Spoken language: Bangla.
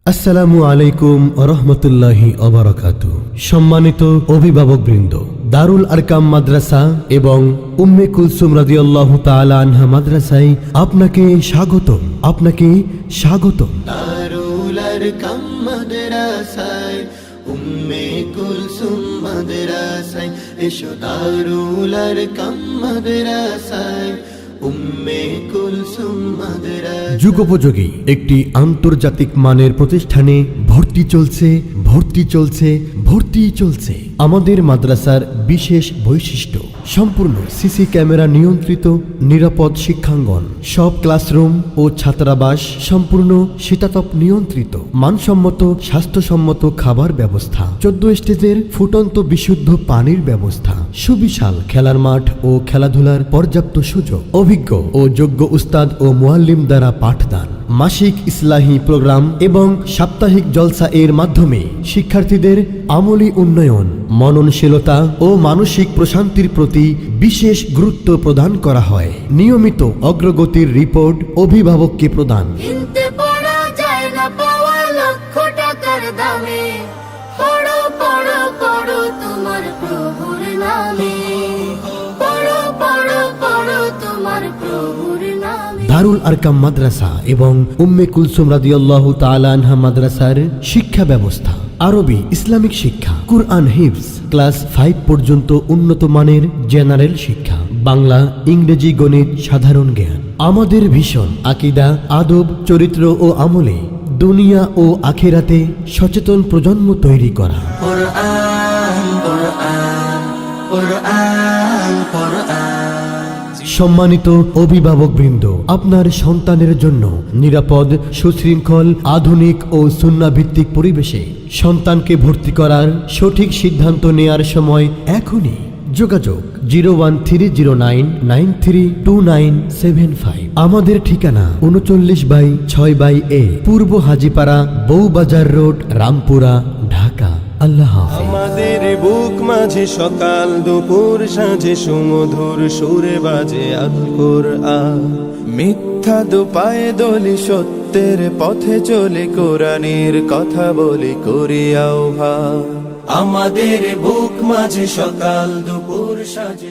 আসসালামু আলাইকুম রহমতুল্লাহি ওবারাকাতু। সম্মানিত অভিভাবকবৃন্দ, দারুল আরকাম মাদ্রাসা এবং উম্মে কুলসুম রাদিয়াল্লাহু তাআলা আনহা মাদ্রাসায় আপনাকে স্বাগতম। দারুল আরকাম মাদ্রাসায় উম্মে কুলসুম মাদ্রাসায় এসো, দারুল আরকাম মাদ্রাসায় উম্মে কুলসুম মাদ্রাসায়। যুগোপযোগী একটি আন্তর্জাতিক মানের প্রতিষ্ঠানে ভর্তি চলছে। আমাদের মাদ্রাসার বিশেষ বৈশিষ্ট্য: সম্পূর্ণ সিসি ক্যামেরা নিয়ন্ত্রিত নিরাপদ শিক্ষাঙ্গন, সব ক্লাসরুম ও ছাত্রাবাস সম্পূর্ণ শীতাতপ নিয়ন্ত্রিত, মানসম্মত স্বাস্থ্যসম্মত খাবার ব্যবস্থা, 14 স্টেজের ফুটন্ত বিশুদ্ধ পানির ব্যবস্থা, সুবিশাল খেলার মাঠ ও খেলাধুলার পর্যাপ্ত সুযোগ, অভিজ্ঞ ও যোগ্য উস্তাদ ও মুআল্লিম দ্বারা পাঠদান, মাসিক ইসলাহি প্রোগ্রাম এবং সাপ্তাহিক জলসা এর মাধ্যমে শিক্ষার্থীদের আমলি উন্নয়ন, মননশীলতা ও মানসিক প্রশান্তির প্রতি বিশেষ গুরুত্ব প্রদান করা হয়। নিয়মিত অগ্রগতির রিপোর্ট অভিভাবককে প্রদান। কিনতে পারা যায় না পাওয়া লক্ষ টাকার দামে, পড়ো পড়ো পড়ো তোমার প্রভুর নামে, পড়ো পড়ো পড়ো তোমার প্রভুর নামে। দারুল আরকাম মাদ্রাসা এবং উম্মে কুলসুম রাদিয়াল্লাহু তাআলা আনহা মাদ্রাসার শিক্ষা ব্যবস্থা: আরবি ইসলামিক শিক্ষা, কুরআন হিফজ, ক্লাস 5 পর্যন্ত উন্নত মানের জেনারেল শিক্ষা, বাংলা, ইংরেজি, গণিত, সাধারণ জ্ঞান। আমাদের ভীষণ আকীদা, আদব, চরিত্র ও আমলে দুনিয়া ও আখিরাতে সচেতন প্রজন্ম তৈরি করা। কোরআন কোরআন কোরআন কোরআন। সম্মানিত অভিভাবকবৃন্দ, আপনার সন্তানের জন্য নিরাপদ, সুশৃঙ্খল, আধুনিক ও সুন্নাহভিত্তিক পরিবেশে সন্তানকে ভর্তি করার সঠিক সিদ্ধান্ত নেয়ার সময় এখনই। যোগাযোগ 01309932975। আমাদের ঠিকানা 39/6/A, পূর্ব হাজীপাড়া, বউবাজার রোড, রামপুরা, ঢাকা। আল্লাহ হাফেজ। আমাদের বুক মাঝে সকাল দুপুর সাঁঝে সুমধুর সুরে বাজে আল কোরআন। মিথ্যা দুপায়ে দলি সত্যের পথে চলে কোরআনের কথা বলি করি আহ্বান। আমাদের বুক মাঝে সকাল দুপুর সাঁঝে